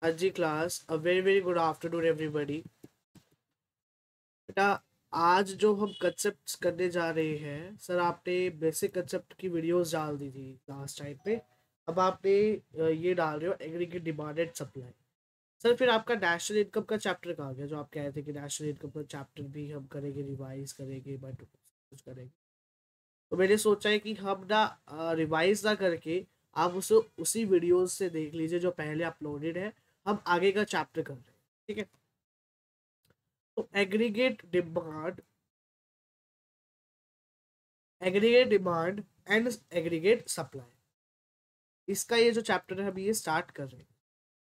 हाँ जी class, a very very good afternoon everybody. बेटा, आज जो हम कंसेप्ट करने जा रहे हैं सर, आपने बेसिक कंसेप्ट की वीडियोस डाल दी थी लास्ट टाइम पे। अब आपने ये डाल रहे हो aggregate demand and supply. Sir फिर आपका नेशनल इनकम का चैप्टर कहाँ गया, जो आप कह रहे थे कि नेशनल इनकम का चैप्टर भी हम करेंगे, रिवाइज करेंगे, बट कुछ करेंगे। तो मैंने सोचा है कि हम ना रिवाइज ना करके आप उसे उसी वीडियोस से देख लीजिए जो पहले अपलोडेड है। हम आगे का चैप्टर कर रहे हैं, ठीक है। तो aggregate demand and aggregate supply, इसका ये जो चैप्टर है हम ये स्टार्ट कर रहे हैं।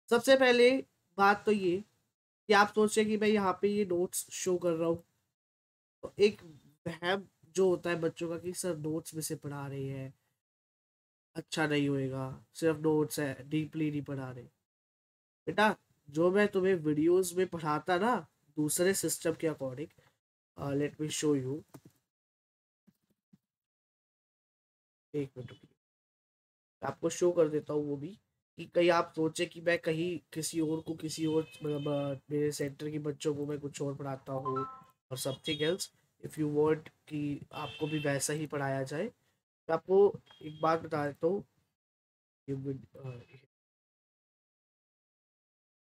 सबसे पहले बात तो ये कि आप सोचे कि मैं यहाँ पे ये नोट्स शो कर रहा हूँ, तो एक वहम जो होता है बच्चों का कि सर नोट्स में से पढ़ा रहे हैं, अच्छा नहीं होएगा, सिर्फ नोट्स है, डीपली नहीं पढ़ा रहे। बेटा, जो मैं तुम्हें वीडियोस में पढ़ाता ना दूसरे सिस्टम के according, let me show you. एक मिनट रुकिए, आपको शो कर देता हूँ वो भी, कि कहीं आप सोचे कि मैं कहीं किसी और को, किसी और मतलब मेरे सेंटर के बच्चों को मैं कुछ और पढ़ाता हूँ और something else. If you want कि आपको भी वैसा ही पढ़ाया जाए, तो आपको एक बात बता देता हूँ।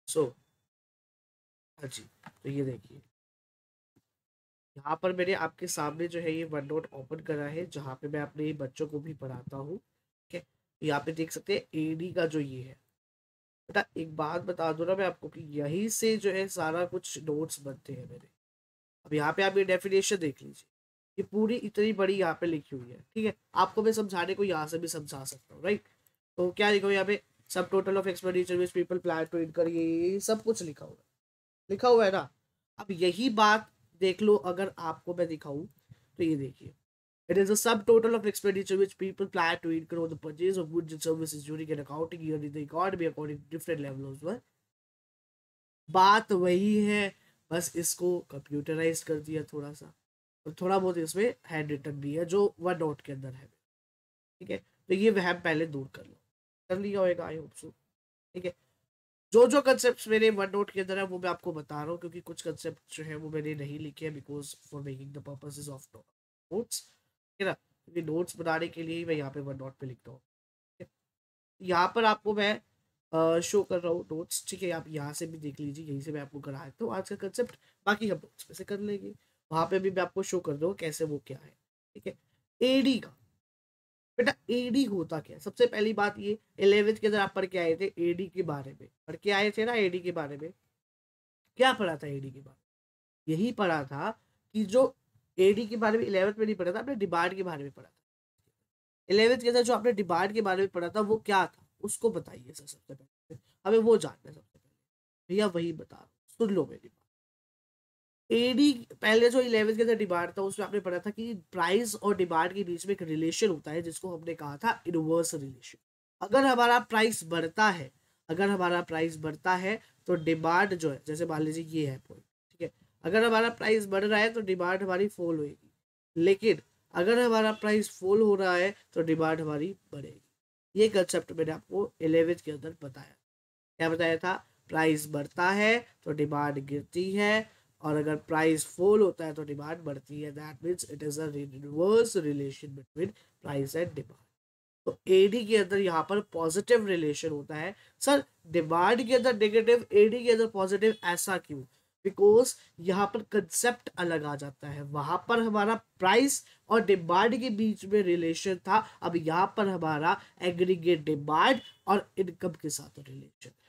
सो हाँ जी, तो ये देखिए, यहाँ पर मैंने आपके सामने जो है ये वन नोट ओपन करा है जहाँ पे मैं अपने बच्चों को भी पढ़ाता हूँ, ठीक है। यहाँ पे देख सकते हैं एडी का जो ये है। बेटा एक बात बता दूं ना मैं आपको कि यहीं से जो है सारा कुछ नोट्स बनते हैं मेरे। अब यहाँ पे आप ये डेफिनेशन देख लीजिए, ये पूरी इतनी बड़ी यहाँ पे लिखी हुई है, ठीक है। आपको मैं समझाने को यहाँ से भी समझा सकता हूँ, राइट। तो क्या लिखा हुआ है यहाँ पे, sum total of expenditure which people plan to incur, ये सब कुछ लिखा हुआ है, लिखा हुआ है ना। अब यही बात देख लो, अगर आपको मैं दिखाऊं तो ये देखिए, it is a subtotal of expenditure which people plan to incur on the purchase of goods and services during an accounting year in the economy according to different levels of, बात वही है, बस इसको कंप्यूटराइज कर दिया थोड़ा सा, और थोड़ा बहुत इसमें हैंड रिटन भी है जो वन नोट के अंदर है, ठीक है। तो ये वह पहले दूर कर लो, कर लिया होगा आई होप सो, ठीक है। जो जो कंसेप्ट मेरे वन नोट के अंदर है वो मैं आपको बता रहा हूँ, क्योंकि कुछ कंसेप्ट जो है वो मैंने नहीं लिखे हैं because for making the purposes of notes, ठीक है ना। क्योंकि नोट्स बनाने के लिए ही मैं यहाँ पे वन नोट पे लिखता हूँ, ठीक है। यहाँ पर आपको मैं शो कर रहा हूँ नोट्स, ठीक है। आप यहाँ से भी देख लीजिए, यहीं से मैं आपको करा देता हूँ आज का कंसेप्ट, बाकी हम नोट्स पे से कर लेंगे। वहां पे भी मैं आपको शो कर दूँ कैसे वो क्या है, ठीक है। एडी का, बेटा एडी होता क्या है, सबसे पहली बात ये, 11th के अंदर आप पढ़ के आए थे एडी के बारे में, पढ़ के आए थे ना एडी के बारे में। क्या पढ़ा था एडी के बारे में, यही पढ़ा था कि जो एडी के बारे में 11th में नहीं पढ़ा था, आपने डिमांड के बारे में पढ़ा था। 11th के अंदर जो आपने डिमांड के बारे में पढ़ा था वो क्या था, उसको बताइए सर, सबसे पहले हमें वो जानना है सबसे पहले। भैया वही बता रहा हूँ, सुन लो मेरी बात। एडी पहले जो 11th के अंदर डिमांड था उसमें आपने पढ़ा था कि प्राइस और डिमांड के बीच में एक रिलेशन होता है जिसको हमने कहा था इनवर्स रिलेशन। अगर हमारा प्राइस बढ़ता है, अगर हमारा प्राइस बढ़ता है तो डिमांड जो है, जैसे मान लीजिए ये है पॉइंट, ठीक है। अगर हमारा प्राइस बढ़ रहा है तो डिमांड हमारी फॉल होगी, लेकिन अगर हमारा प्राइस फॉल हो रहा है तो डिमांड हमारी बढ़ेगी। ये कंसेप्ट मैंने आपको 11th के अंदर बताया। क्या बताया था, प्राइस बढ़ता है तो डिमांड गिरती है, और अगर प्राइस फॉल होता है तो डिमांड बढ़ती है। That means it is a reverse relation between price and demand. तो एडी के अंदर यहाँ पर पॉजिटिव रिलेशन होता है। सर डिमांड के अंदर नेगेटिव, एडी के अंदर पॉजिटिव, ऐसा क्यों? बिकॉज यहाँ पर कंसेप्ट अलग आ जाता है। वहां पर हमारा प्राइस और डिमांड के बीच में रिलेशन था, अब यहाँ पर हमारा एग्रीगेट डिमांड और इनकम के साथ रिलेशन है।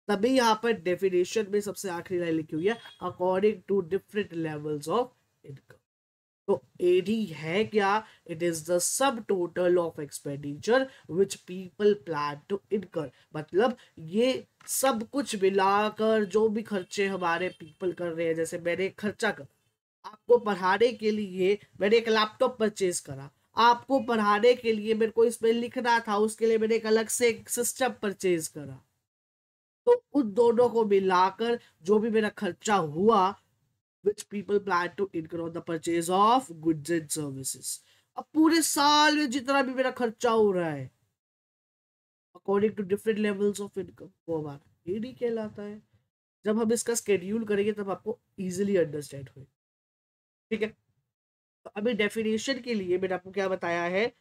तभी यहाँ पर डेफिनेशन में सबसे आखिरी लाइन लिखी हुई है, according to different levels of income. तो एडी है क्या, it is the sum total of expenditure which people plan to incur. मतलब ये सब कुछ मिलाकर जो भी खर्चे हमारे पीपल कर रहे हैं, जैसे मैंने खर्चा कर, आपको पढ़ाने के लिए मैंने एक लैपटॉप परचेज करा, आपको पढ़ाने के लिए मेरे को इसमें लिखना था, उसके लिए मैंने एक अलग से एक सिस्टम परचेज करा। तो उन दोनों को मिलाकर जो भी मेरा खर्चा हुआ, which people plan to incur on the purchase of goods and services, अब पूरे साल में जितना भी मेरा खर्चा हो रहा है according to different levels of income, वो हमारा एडी कहलाता है। जब हम इसका स्केड्यूल करेंगे तब आपको इजीली अंडरस्टैंड होगा, ठीक है। तो अभी डेफिनेशन के लिए मैंने आपको क्या बताया है,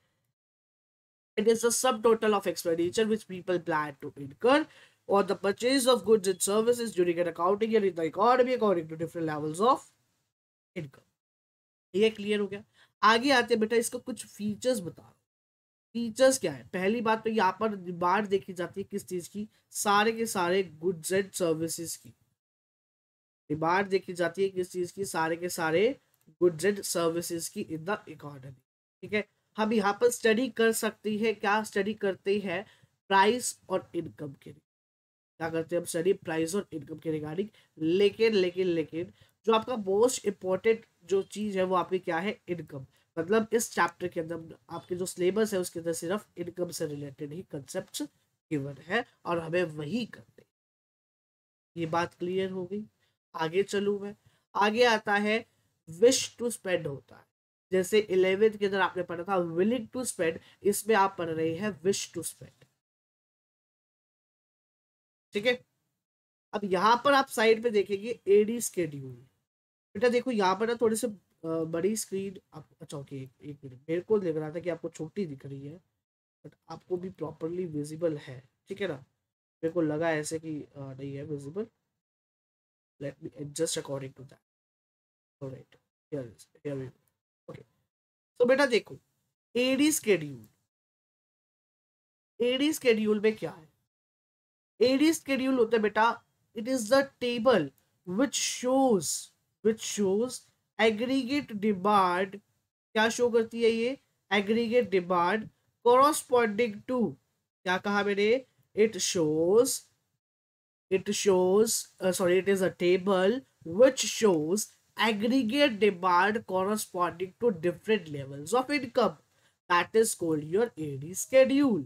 it is the subtotal of expenditure which people plan to incur or the purchase of goods and services during an accounting year in the economy according to different levels of income। ये clear हो गया। आगे आते हैं बेटा, इसको कुछ features बता रहा हूँ। फीचर्स क्या है? पहली बात तो यहाँ पर डिमांड देखी जाती है किस चीज की, सारे के सारे गुड्स एंड सर्विसेज की डिमांड देखी जाती है, किस चीज की, सारे के सारे गुड्स एंड सर्विसेज की इन द इकोनॉमी, ठीक है। हम यहाँ पर स्टडी कर सकते हैं, क्या स्टडी करते हैं, प्राइस और इनकम के, क्या करते हैं हम, स्टडी प्राइस और इनकम के रिगार्डिंग। लेकिन जो आपका मोस्ट इंपॉर्टेंट जो चीज है वो आपकी क्या है, इनकम। मतलब इस चैप्टर के अंदर आपके जो सिलेबस है उसके अंदर सिर्फ इनकम से रिलेटेड ही कंसेप्ट गिवन है और हमें वही करते हैं। ये बात क्लियर हो गई। आगे चलूं मैं, आगे आता है विश टू स्पेंड होता है। जैसे 11th के अंदर आपने पढ़ा था विलिंग टू स्पेंड, इसमें आप पढ़ रहे हैं विश टू स्पेंड, ठीक है। अब यहाँ पर आप साइड पे देखेंगे एडी स्केड्यूल। बेटा देखो यहाँ पर ना थोड़ी सी बड़ी स्क्रीन आप, अच्छा ओके, एक मिनट, मेरे को लग रहा था कि आपको छोटी दिख रही है, बट आपको भी प्रॉपरली विजिबल है, ठीक है ना। मेरे को लगा ऐसे कि नहीं है visible, let me adjust according to that, alright, here we go, okay. तो बेटा देखो एडी स्केड्यूल, एडी स्केड्यूल में क्या है, एडी स्केड्यूल होता है बेटा, it is the table which shows aggregate demand, क्या शो करती है ये, एग्रीगेट डिमांड corresponding to, क्या कहा मैंने, it shows sorry, it is a table which shows aggregate demand corresponding to different levels of income, that is called your AD schedule।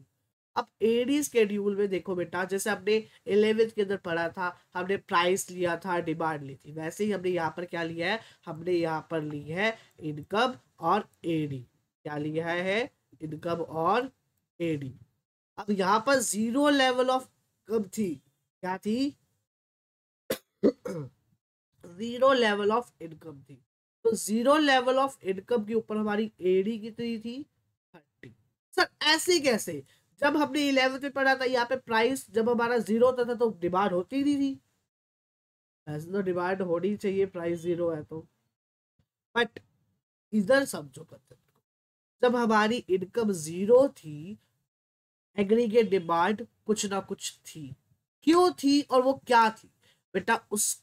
अब AD schedule में देखो बेटा, जैसे हमने 11th के अंदर पढ़ा था, हमने प्राइस लिया था, डिमांड ली थी, वैसे ही हमने यहाँ पर क्या लिया है, हमने यहाँ पर ली है इनकम और एडी, क्या लिया है, इनकम और एडी। अब यहाँ पर जीरो लेवल ऑफ कब थी, क्या थी, जीरो लेवल ऑफ इनकम थी। तो जीरो लेवल ऑफ इनकम के ऊपर हमारी एडी कितनी थी, 30। सर ऐसे कैसे, जब हमने 11th में पढ़ा था यहाँ पे प्राइस जब हमारा जीरो होता था तो डिमांड होती नहीं थी, ऐसे तो डिमांड होनी चाहिए, प्राइस जीरो है तो। बट इधर समझो कंसेप्ट को, जब हमारी इनकम जीरो थी, एग्रीगेट डिमांड कुछ ना कुछ थी, क्यों थी और वो क्या थी बेटा, उस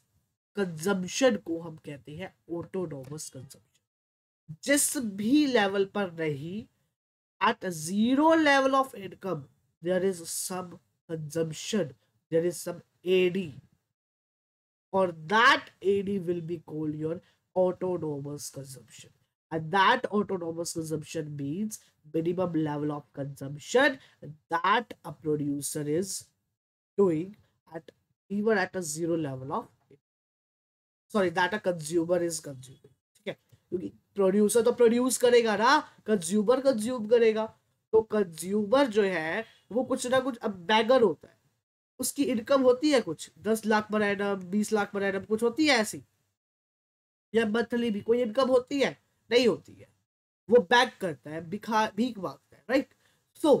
कंजम्पशन को हम कहते हैं ऑटोनोमस कंजम्पशन। जिस भी लेवल पर रही, at zero level of income there is some consumption, there is some AD, or that AD will be called your autonomous consumption, and that autonomous consumption means minimum level of consumption that a producer is doing at even at a zero level of, sorry, that a consumer is consuming, ठीक है, क्योंकि producer तो produce करेगा ना, consumer consume करेगा। तो consumer जो है वो कुछ ना कुछ, अब बैगर होता है, उसकी इनकम होती है कुछ 10 lakh per annum, 20 lakh per annum, कुछ होती है ऐसी, या मंथली भी कोई इनकम होती है, नहीं होती है, वो बैग करता है, भीख मांगता है, राइट। सो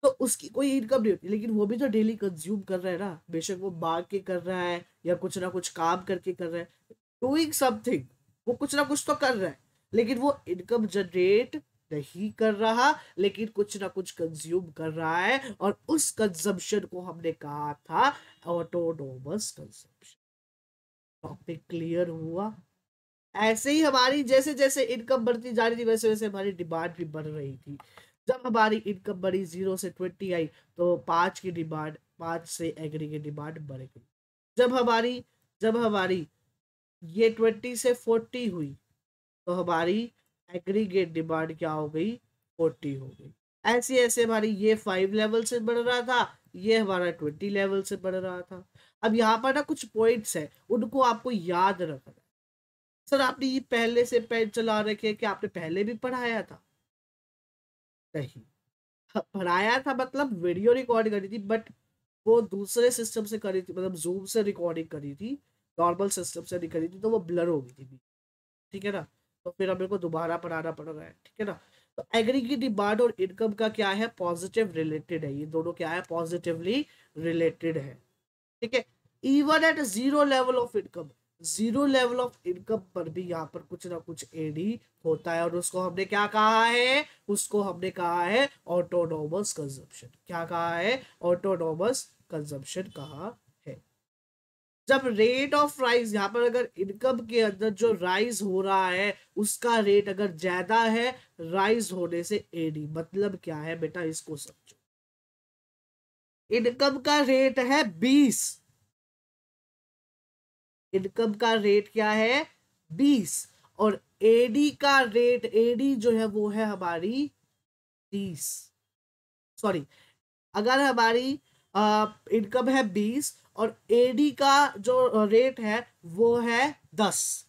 तो उसकी कोई इनकम नहीं होती, लेकिन वो भी तो डेली कंज्यूम कर रहा है ना, बेशक वो मांग के कर रहा है या कुछ ना कुछ काम करके कर रहा है, डूइंग समथिंग, वो कुछ ना कुछ तो कर रहा है, लेकिन वो इनकम जनरेट नहीं कर रहा, लेकिन कुछ ना कुछ कंज्यूम कर रहा है, और उस कंजम्पशन को हमने कहा था ऑटोनोमस कंजम्पशन। टॉपिक क्लियर हुआ। ऐसे ही हमारी जैसे जैसे इनकम बढ़ती जा रही थी वैसे वैसे हमारी डिमांड भी बढ़ रही थी। जब हमारी इनकम बढ़ी 0 से 20 आई तो 5 की डिमांड, 5 से एग्रीगेट डिमांड बढ़ गई। जब हमारी ये 20 से 40 हुई तो हमारी एग्रीगेट डिमांड क्या हो गई, 40 हो गई। ऐसे ऐसे हमारी ये 5 लेवल से बढ़ रहा था, ये हमारा 20 लेवल से बढ़ रहा था। अब यहाँ पर ना कुछ पॉइंट्स है, उनको आपको याद रखना है। सर आपने ये पहले से पेन चला रखे कि आपने पहले भी पढ़ाया था, नहीं पढ़ाया था मतलब वीडियो रिकॉर्ड करी थी, बट वो दूसरे सिस्टम से करी थी, मतलब जूम से रिकॉर्डिंग करी थी, नॉर्मल सिस्टम से नहीं करी थी, तो वो ब्लर हो गई थी, ठीक है ना। तो फिर हमें को दोबारा बनाना पड़ रहा है, ठीक है ना। तो एग्रीगेट डिमांड और इनकम का क्या है, पॉजिटिव रिलेटेड है, ये दोनों क्या है, पॉजिटिवली रिलेटेड है, ठीक है। Even at zero level of income, zero level of income पर भी यहाँ पर कुछ ना कुछ एडी होता है, और उसको हमने क्या कहा है, उसको हमने कहा है ऑटोनोमस कंजम्पशन। क्या कहा है, ऑटोनोमस कंजम्पशन कहा है। जब रेट ऑफ राइज, यहाँ पर अगर इनकम के अंदर जो राइज हो रहा है उसका रेट अगर ज्यादा है राइज होने से एडी, मतलब क्या है बेटा, इसको समझो। इनकम का रेट है 20, इनकम का रेट क्या है 20, और एडी का रेट, एडी जो है वो है हमारी 30, सॉरी, अगर हमारी इनकम है 20 और एडी का जो रेट है वो है 10,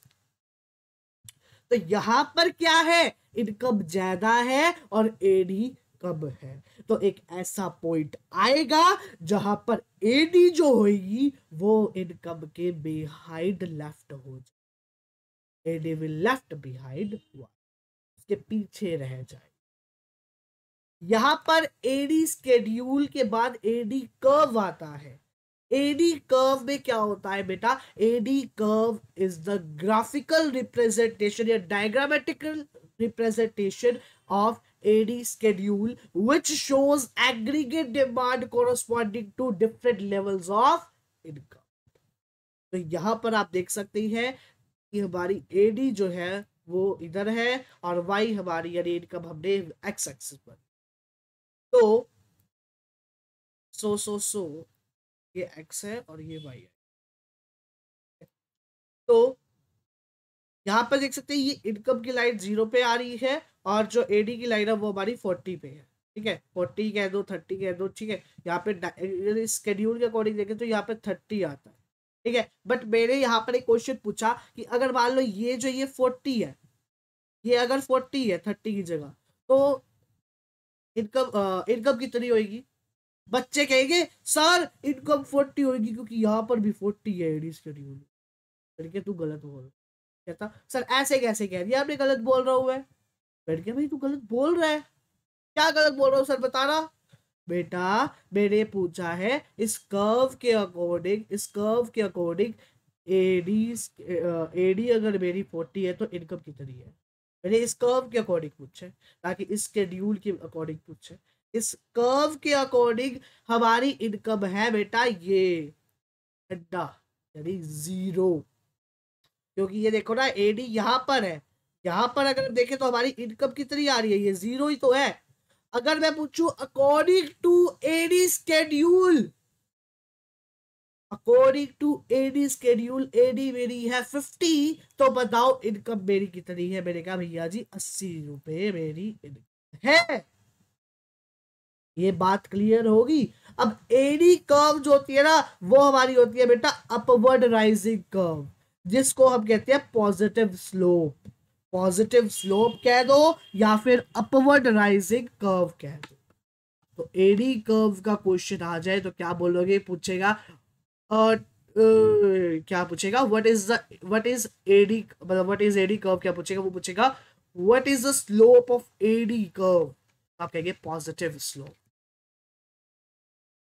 तो यहां पर क्या है, इनकम ज्यादा है और एडी कम है, तो एक ऐसा पॉइंट आएगा जहां पर एडी जो होगी वो इनकम के बिहाइंड लेफ्ट हो जाए, एडी विल लेफ्ट बिहाइंड, उसके पीछे रह जाए। यहां पर एडी स्केड्यूल के बाद एडी कर्व आता है। एडी कर्व में क्या होता है बेटा, AD curve is the graphical representation या diagrammatical representation of AD schedule which shows aggregate demand corresponding to different levels of income। तो यहां पर आप देख सकते हैं कि हमारी एडी जो है वो इधर है और वाई हमारी यानी इनकम हमने एक्स एक्सिस पर, तो सो ये x है और ये y है। तो यहां पर देख सकते हैं ये इनकम की लाइन 0 पे आ रही है और जो एडी की लाइन है वो हमारी 40 पे है, ठीक है, 40 कह दो 30 कह दो, ठीक है। यहाँ पे स्केड्यूल के अकॉर्डिंग देखें तो यहाँ पे 30 आता है, ठीक है। बट मैंने यहाँ पर एक क्वेश्चन पूछा कि अगर मान लो ये जो ये 40 है, ये अगर 40 है 30 की जगह, तो इनकम कितनी होगी। बच्चे कहेंगे सर इनकम 40 होगी क्योंकि यहाँ पर भी 40 है एडी स्केड्यूल, लड़के तू गलत बोल, कहता सर ऐसे कैसे कह दिया आपने, गलत बोल रहा हूँ मैं। बैठ गया भाई तू गलत बोल रहा है, क्या गलत बोल रहा हूँ सर बताना। बेटा मैंने पूछा है इस कर्व के अकॉर्डिंग, इस कर्व के अकॉर्डिंग एडी, एडी अगर मेरी 40 है तो इनकम कितनी है, मैंने इस कर्व के अकॉर्डिंग पूछे, ताकि इस शेड्यूल के अकॉर्डिंग पूछे। इस कर्व के अकॉर्डिंग हमारी इनकम है बेटा ये अड्डा यानी 0, क्योंकि ये देखो ना एडी यहां पर है, यहां पर अगर देखें तो हमारी इनकम कितनी आ रही है, ये 0 ही तो है। अगर मैं पूछूं according to AD schedule, according to AD schedule AD मेरी है 50, तो बताओ इनकम मेरी कितनी है। मैंने कहा भैया जी 80 रुपए मेरी इनकम है, ये बात क्लियर होगी। अब एडी कर्व जो होती है ना वो हमारी होती है बेटा अपवर्ड राइजिंग कर्व, जिसको हम कहते हैं पॉजिटिव स्लोप, पॉजिटिव स्लोप कह दो या फिर अपवर्ड राइजिंग कर्व कह दो। तो एडी कर्व का क्वेश्चन आ जाए तो क्या बोलोगे, पूछेगा क्या पूछेगा, व्हाट इज एडी, मतलब व्हाट इज एडी कर्व, क्या पूछेगा, वो पूछेगा what is the slope of AD curve, आप कहेंगे positive slope.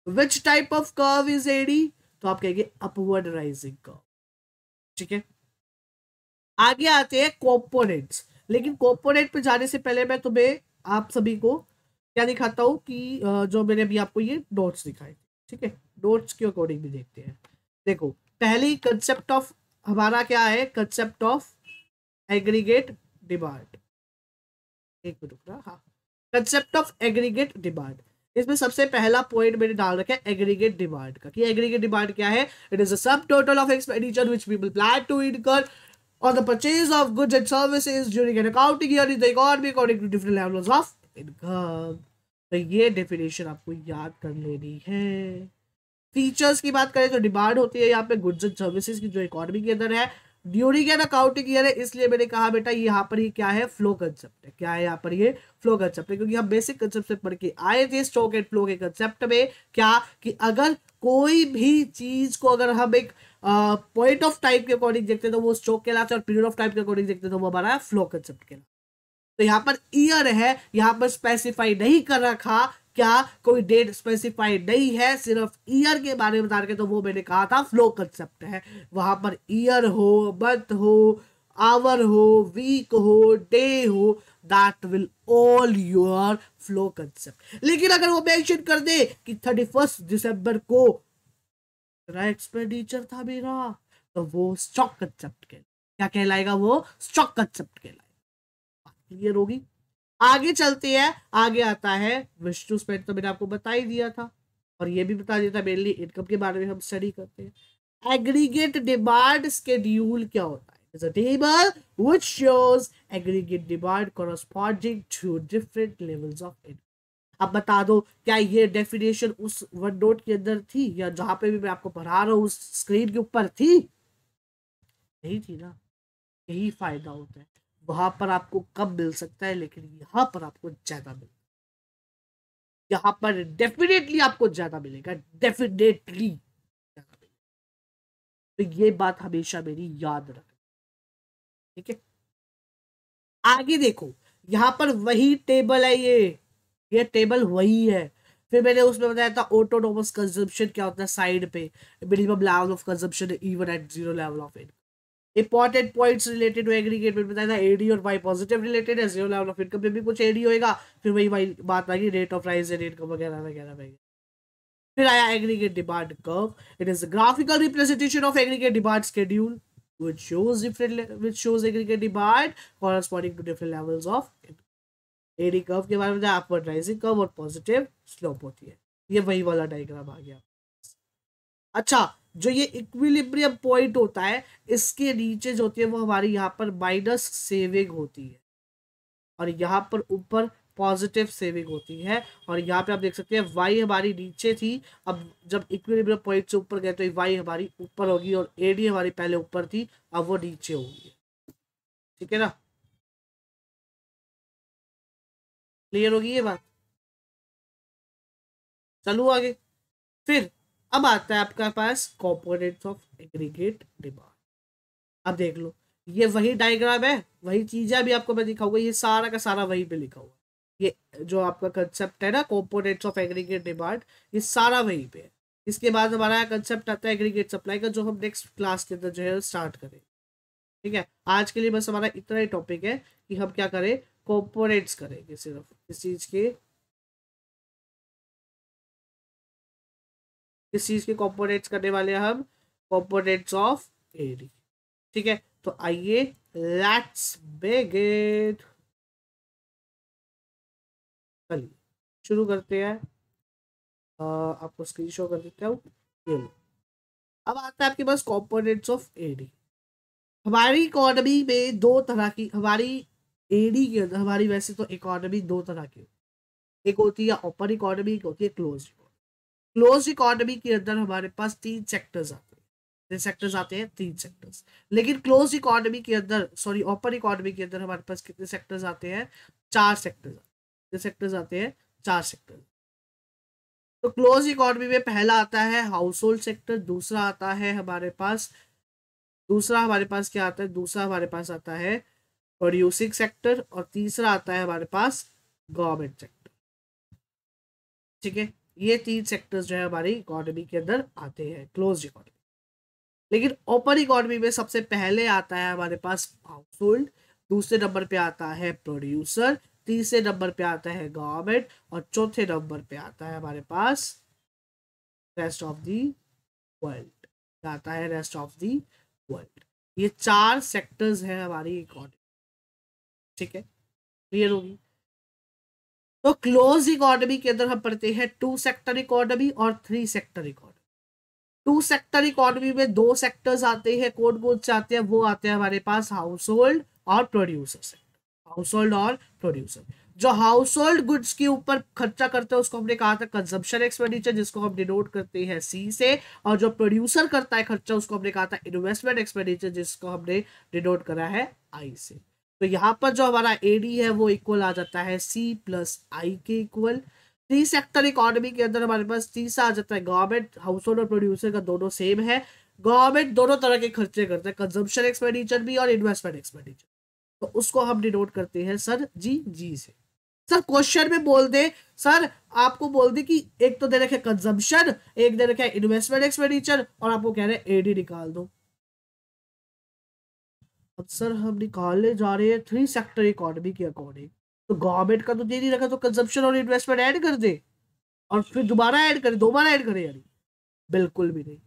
Which type of curve is AD, तो आप कहेंगे अपवर्ड राइजिंग कर्व, ठीक है। आगे आते हैं कंपोनेंट्स, लेकिन कंपोनेंट पे जाने से पहले मैं तुम्हें आप सभी को क्या दिखाता हूं कि जो मैंने अभी आपको ये नोट्स दिखाए, ठीक है, नोट्स के अकॉर्डिंग भी देखते हैं। देखो पहली कंसेप्ट ऑफ हमारा क्या है, कंसेप्ट ऑफ एग्रीगेट डिमांड, एक मिनट रुकना, हाँ, कंसेप्ट ऑफ एग्रीगेट डिमांड। इसमें सबसे पहला पॉइंट मैंने डाल रखा है एग्रीगेट डिमांड का, कि एग्रीगेट डिमांड क्या है, it is a sum total of expenditure which people plan to incur on the purchase of goods and services during an accounting year in the economy according to different levels of income। तो ये definition आपको याद कर लेनी है। Features की बात करें तो डिमांड होती है यहाँ पे गुड्स एंड सर्विसेज की जो इकोनॉमी के अंदर है ड्यूरिंग एन अकाउंटिंग ईयर है, इसलिए मैंने कहा बेटा यहाँ पर ये क्या है, फ्लो कंसेप्ट है। क्या है यहाँ पर, ये फ्लो कंसेप्ट है, क्योंकि हम बेसिक कंसेप्ट से पढ़ के आए थे स्टॉक एंड फ्लो के कंसेप्ट में, क्या कि अगर कोई भी चीज को अगर हम एक पॉइंट ऑफ टाइम के अकॉर्डिंग देखते हैं तो वो स्ट्रोक कहलाता है, और पीरियड ऑफ टाइम के अकॉर्डिंग देखते हैं तो वो हमारा फ्लो कंसेप्ट कहलाता है। तो यहाँ पर ईयर है, यहाँ पर स्पेसिफाई नहीं कर रखा, क्या कोई डेट स्पेसिफाइड नहीं है, सिर्फ ईयर के बारे में बता रहे, तो वो मैंने कहा था फ्लो कंसेप्ट है। वहां पर ईयर हो, मंथ हो, आवर हो, वीक हो, डे हो, that will all your flow concept. लेकिन अगर वो मेंशन कर दे कि 31 दिसंबर को एक्सपेंडिचर था मेरा, तो वो स्टॉक कंसेप्ट के क्या कहलाएगा, वो स्टॉक कंसेप्ट कहलाएगा। क्लियर होगी? आगे चलते हैं। आगे आता है विश टू स्पेंड, तो मैंने आपको बता ही दिया था, और ये भी बता दिया था मेनली इनकम के बारे में हम स्टडी करते हैं। एग्रीगेट डिमांड शेड्यूल क्या होता है? Is a table which shows aggregate demand corresponding to different levels of income. अब बता दो, क्या ये डेफिनेशन उस वन नोट के अंदर थी, या जहां पे भी मैं आपको पढ़ा रहा हूं उस स्क्रीन के ऊपर थी? नहीं थी ना। यही फायदा होता है, वहां पर आपको कम मिल सकता है लेकिन यहां पर आपको ज्यादा मिलेगा। यहां पर डेफिनेटली आपको ज्यादा मिलेगा, डेफिनेटली ज्यादा मिलेगा। तो ये बात हमेशा मेरी याद रखना, ठीक है? आगे देखो, यहां पर वही टेबल है, ये टेबल वही है। फिर मैंने उसमें बताया था ऑटोनोमस कंजम्पशन क्या होता है साइड पे, minimum level of consumption even at zero level of income. Important points related to aggregate में बताया था एडी और वाई पॉजिटिव रिलेटेड है, जीरो लेवल ऑफ इनकम में भी कुछ एडी होएगा, फिर वही बात आ गई rate of rise and income वगैरह वगैरह वगैरह। फिर आया aggregate demand curve. It is graphical representation of aggregate demand schedule which shows aggregate demand corresponding to different levels of income. AD curve के बारे में अपवर्ड राइजिंग कर्व और positive slope होती है। ये वही वाला डायग्राम आ गया। अच्छा, जो ये इक्विलिब्रियम पॉइंट होता है, इसके नीचे जो होती है वो हमारी यहाँ पर माइनस सेविंग होती है, और यहाँ पर ऊपर पॉजिटिव सेविंग होती है। और यहाँ पे आप देख सकते हैं वाई हमारी नीचे थी, अब जब इक्विलिब्रियम पॉइंट से ऊपर गए तो वाई हमारी ऊपर होगी, और एडी हमारी पहले ऊपर थी, अब वो नीचे होगी। ठीक है ना? क्लियर होगी ये बात? चलो आगे। फिर अब आता है आपका पास कंपोनेंट्स ऑफ एग्रीगेट डिमांड। अब देख लो, ये वही डायग्राम है, वही चीज है, अभी आपको मैं दिखाऊंगा, ये सारा का सारा वहीं पे लिखा हुआ है। ये जो आपका कंसेप्ट है ना कंपोनेंट्स ऑफ एग्रीगेट डिमांड, ये सारा वहीं पे है। इसके बाद हमारा कंसेप्ट आता है एग्रीगेट सप्लाई का, जो हम नेक्स्ट क्लास के अंदर जो है स्टार्ट करें। ठीक है, आज के लिए बस हमारा इतना ही टॉपिक है कि हम क्या करें, कंपोनेंट्स करेंगे सिर्फ इस चीज के कंपोनेंट्स करने वाले हैं हम, कंपोनेंट्स ऑफ एडी। ठीक है, तो आइए लेट्स बिगिन। चलिए शुरू करते हैं। आपको स्क्रीन शो कर देता हूँ, ये लो। अब आता है आपके पास कंपोनेंट्स ऑफ एडी। हमारी इकोनॉमी में दो तरह की, हमारी एडी के अंदर हमारी वैसे तो इकोनॉमी दो तरह की, एक होती है ओपन इकोनॉमी, एक होती है क्लोज इकोनॉमी। क्लोज इकोनॉमी के अंदर हमारे पास तीन सेक्टर्स आते हैं, तीन सेक्टर्स। लेकिन क्लोज इकोनॉमी के अंदर, सॉरी ओपन इकोनॉमी के अंदर हमारे पास कितने सेक्टर्स आते हैं? चार सेक्टर्स। कितने सेक्टर्स आते हैं? चार सेक्टर्स। तो क्लोज इकोनॉमी में पहला आता है हाउस होल्ड सेक्टर, दूसरा हमारे पास क्या आता है? दूसरा हमारे पास आता है प्रोड्यूसिंग सेक्टर, और तीसरा आता है हमारे पास गवर्नमेंट सेक्टर। ठीक है, ये तीन सेक्टर्स जो है हमारी इकोनॉमी के अंदर आते हैं क्लोज इकोनॉमी। लेकिन ओपन इकोनॉमी में सबसे पहले आता है हमारे पास हाउस होल्ड, दूसरे नंबर पे आता है प्रोड्यूसर, तीसरे नंबर पे आता है गवर्नमेंट, और चौथे नंबर पे आता है हमारे पास रेस्ट ऑफ दी वर्ल्ड। आता है रेस्ट ऑफ दी वर्ल्ड। ये चार सेक्टर्स है हमारी इकोनॉमी। ठीक है, क्लियर होगी? तो क्लोज इकोनॉमी के अंदर हम पढ़ते हैं टू सेक्टर इकोनॉमी और three sector economy. Two sector economy में दो सेक्टर्स आते हैं, कौन कौन से आते हैं? वो आते हैं हमारे पास हाउस होल्ड और प्रोड्यूसर सेक्टर। हाउस होल्ड और प्रोड्यूसर, जो हाउस होल्ड गुड्स के ऊपर खर्चा करते हैं उसको हमने कहा था कंजम्पशन एक्सपेंडिचर, जिसको हम डिनोट करते हैं सी से। और जो प्रोड्यूसर करता है खर्चा उसको हमने कहा था इन्वेस्टमेंट एक्सपेंडिचर, जिसको हमने डिनोट करा है आई से। तो यहाँ पर जो हमारा एडी है वो इक्वल आ जाता है सी प्लस आई के इक्वल। 3 सेक्टर इकोनॉमी के अंदर हमारे पास तीसरा आ जाता है गवर्नमेंट, हाउस होल्ड और प्रोड्यूसर का दोनों सेम है। गवर्नमेंट दोनों तरह के खर्चे करता है, कंजम्पशन एक्सपेंडिचर भी और इन्वेस्टमेंट एक्सपेंडिचर। तो उसको हम डिनोट करते हैं सर जी से। सर क्वेश्चन में बोल दे, सर आपको बोल दे कि एक तो दे रखे कंजम्पशन, एक दे रखे इन्वेस्टमेंट एक्सपेंडिचर, और आपको कह रहे हैं एडी निकाल दो। अब सर हम निकालने जा रहे हैं 3 सेक्टर इकोनॉमी के अकॉर्डिंग, तो गवर्नमेंट का तो दे नहीं रखा, तो कंजम्पशन और इन्वेस्टमेंट ऐड कर दे और फिर दोबारा ऐड करे, दोबारा ऐड करे यानी? बिल्कुल भी नहीं।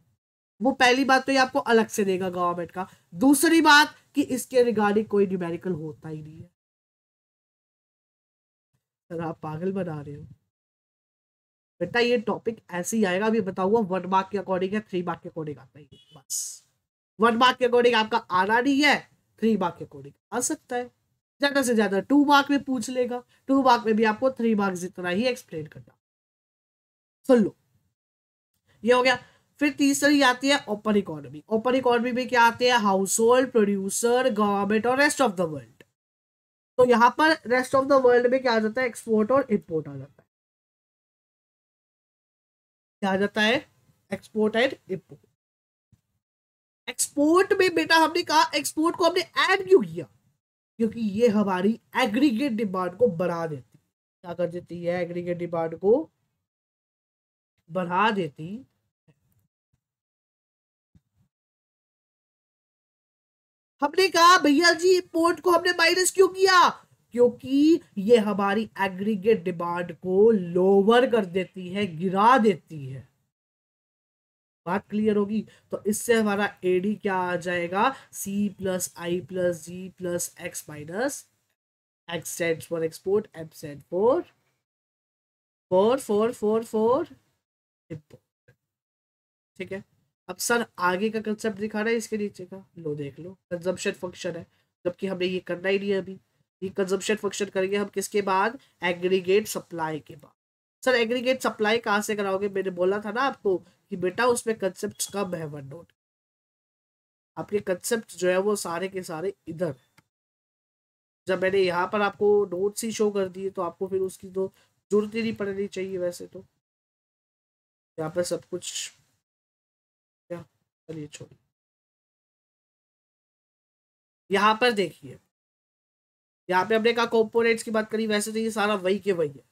वो पहली बात तो ये आपको अलग से देगा गवर्नमेंट का। दूसरी बात कि इसके रिगार्डिंग कोई न्यूमेरिकल होता ही नहीं है। सर आप पागल बना रहे हो बेटा, ये टॉपिक ऐसे ही आएगा। अभी बताऊंगा 1 मार्क के अकॉर्डिंग है, 3 मार्क के अकॉर्डिंग आता है बस। 1 मार्क के अकॉर्डिंग आपका आना नहीं है, 3 मार्क के अकॉर्डिंग आ सकता है। ज्यादा से ज्यादा 2 मार्क में पूछ लेगा, 2 मार्क में भी आपको 3 मार्क जितना ही एक्सप्लेन करना। सुन लो, ये हो गया। फिर तीसरी आती है ओपन इकोनॉमी। ओपन इकोनॉमी में क्या आते हैं? हाउस होल्ड, प्रोड्यूसर, गवर्नमेंट और रेस्ट ऑफ द वर्ल्ड। तो यहां पर रेस्ट ऑफ द वर्ल्ड में क्या आ जाता है? एक्सपोर्ट और इंपोर्ट आ जाता है। क्या आ जाता है? Export and import. एक्सपोर्ट में बेटा हमने कहा, एक्सपोर्ट को हमने ऐड क्यों किया? क्योंकि ये हमारी एग्रीगेट डिमांड को बढ़ा देती है। क्या कर देती है? एग्रीगेट डिमांड को बढ़ा देती। हमने कहा भैया जी इंपोर्ट को हमने माइनस क्यों किया? क्योंकि ये हमारी एग्रीगेट डिमांड को लोअर कर देती है, गिरा देती है। बात क्लियर होगी? तो इससे हमारा एडी क्या आ जाएगा? C plus I plus G plus X minus X stands for export, M stand for for import. ठीक है। अब सर आगे का कंसेप्ट दिखा रहा है इसके नीचे का, लो देख लो, कंजम्पशन फंक्शन है, जबकि हमने ये करना ही नहीं है अभी। ये कंजम्पशन फंक्शन करेंगे हम किसके बाद? एग्रीगेट सप्लाई के बाद। सर एग्रीगेट सप्लाई कहाँ से कराओगे? मैंने बोला था ना आपको कि बेटा उसमें कंसेप्ट कम है, वन नोट। आपके कंसेप्ट जो है वो सारे के सारे इधर। जब मैंने यहाँ पर आपको नोट्स ही शो कर दिए तो आपको फिर उसकी तो जरूरत ही नहीं पड़नी चाहिए वैसे तो। यहाँ पर सब कुछ क्या, चलिए छोड़िए। यहाँ पर देखिए, यहाँ पे हमने कहा कंपोनेंट्स की बात करी, वैसे तो ये सारा वही के वही है।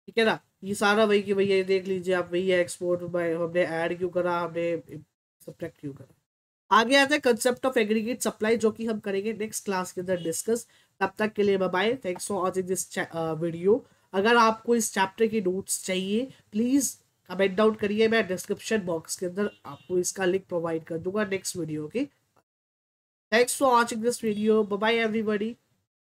ठीक है ना, ये सारा वही के वही है, देख लीजिए आप। वही है एक्सपोर्ट, हमने ऐड क्यों करा, हमने सब्ट्रैक्ट क्यों करा। आगे आता है कंसेप्ट ऑफ एग्रीगेट सप्लाई, जो कि हम करेंगे नेक्स्ट क्लास के अंदर डिस्कस। तब तक के लिए bye bye, thanks for watching this video. अगर आपको इस चैप्टर की नोट्स चाहिए प्लीज कमेंट डाउन करिए, मैं डिस्क्रिप्शन बॉक्स के अंदर आपको इसका लिंक प्रोवाइड कर दूंगा नेक्स्ट वीडियो की। Thanks for watching this video, bye bye everybody.